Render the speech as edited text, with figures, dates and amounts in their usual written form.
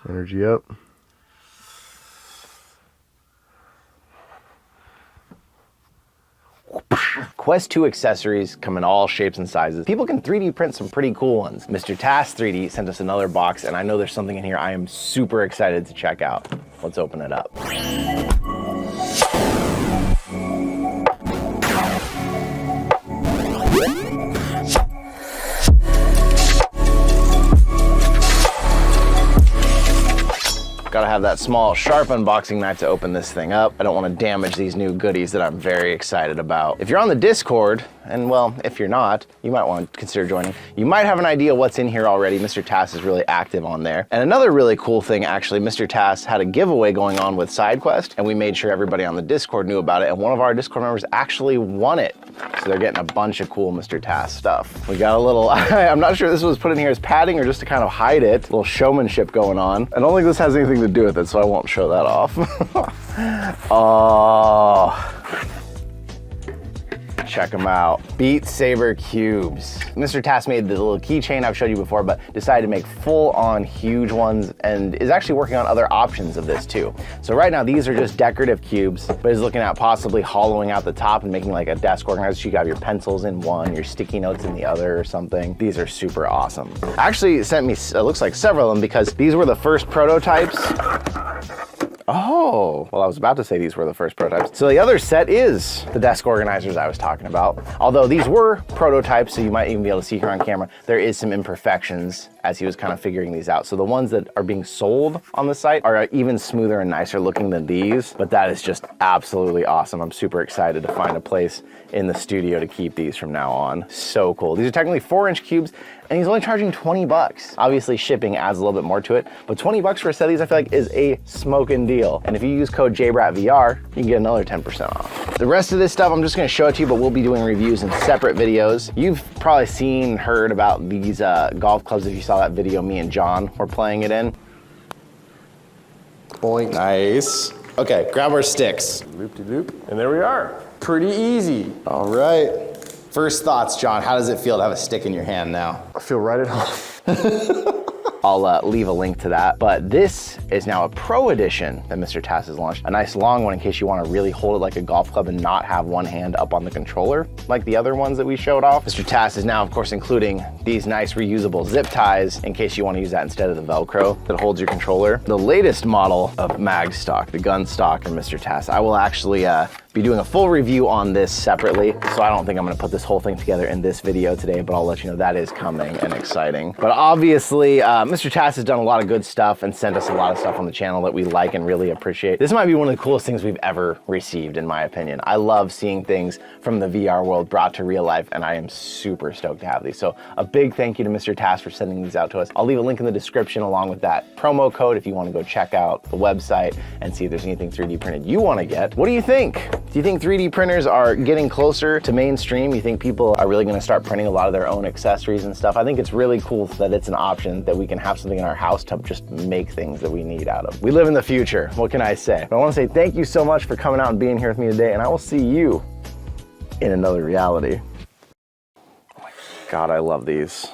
Energy up. Quest 2 accessories come in all shapes and sizes. People can 3D print some pretty cool ones. MrTass 3D sent us another box, and I know there's something in here I am super excited to check out. Let's open it up. Gotta have that small, sharp unboxing knife to open this thing up. I don't want to damage these new goodies that I'm very excited about. If you're on the Discord, and well, if you're not, you might want to consider joining. You might have an idea what's in here already. MrTass is really active on there. And another really cool thing, actually, MrTass had a giveaway going on with SideQuest, and we made sure everybody on the Discord knew about it, and one of our Discord members actually won it. So they're getting a bunch of cool MrTass stuff. We got a little, I'm not sure if this was put in here as padding or just to kind of hide it. A little showmanship going on. I don't think this has anything to do with it, so I won't show that off. Oh. Check them out. Beat Saber cubes. MrTass made the little keychain I've showed you before, but decided to make full-on huge ones and is actually working on other options of this too. So right now, these are just decorative cubes, but is looking at possibly hollowing out the top and making like a desk organizer. So you got your pencils in one, your sticky notes in the other or something. These are super awesome. Actually, it sent me, it looks like several of them because these were the first prototypes. Oh, well, I was about to say these were the first prototypes. So the other set is the desk organizers I was talking about. Although these were prototypes, so you might even be able to see here on camera, there is some imperfections as he was kind of figuring these out. So the ones that are being sold on the site are even smoother and nicer looking than these, but that is just absolutely awesome. I'm super excited to find a place in the studio to keep these from now on. So cool. These are technically 4-inch cubes, and he's only charging 20 bucks. Obviously shipping adds a little bit more to it, but 20 bucks for a set of these I feel like is a smoking deal. And if you use code JBRATVR, you can get another 10% off. The rest of this stuff, I'm just gonna show it to you, but we'll be doing reviews in separate videos. You've probably seen, heard about these golf clubs if you saw that video me and John were playing it in. Boink. Nice. Okay, grab our sticks. Loop-de-loop, and there we are. Pretty easy. All right. First thoughts, John, how does it feel to have a stick in your hand now? I feel right at home. I'll leave a link to that, but this is now a Pro Edition that MrTass has launched. A nice long one in case you want to really hold it like a golf club and not have one hand up on the controller like the other ones that we showed off. MrTass is now, of course, including these nice reusable zip ties in case you want to use that instead of the Velcro that holds your controller. The latest model of mag stock, the gun stock from MrTass. I will actually be doing a full review on this separately, so I don't think I'm gonna put this whole thing together in this video today, but I'll let you know that is coming and exciting. But obviously, MrTass has done a lot of good stuff and sent us a lot of stuff on the channel that we like and really appreciate. This might be one of the coolest things we've ever received, in my opinion. I love seeing things from the VR world brought to real life, and I am super stoked to have these. So a big thank you to MrTass for sending these out to us. I'll leave a link in the description along with that promo code if you wanna go check out the website and see if there's anything 3D printed you wanna get. What do you think? Do you think 3D printers are getting closer to mainstream? You think people are really gonna start printing a lot of their own accessories and stuff? I think it's really cool that it's an option that we can have something in our house to just make things that we need out of. We live in the future, what can I say? But I wanna say thank you so much for coming out and being here with me today, and I will see you in another reality. Oh my God, I love these.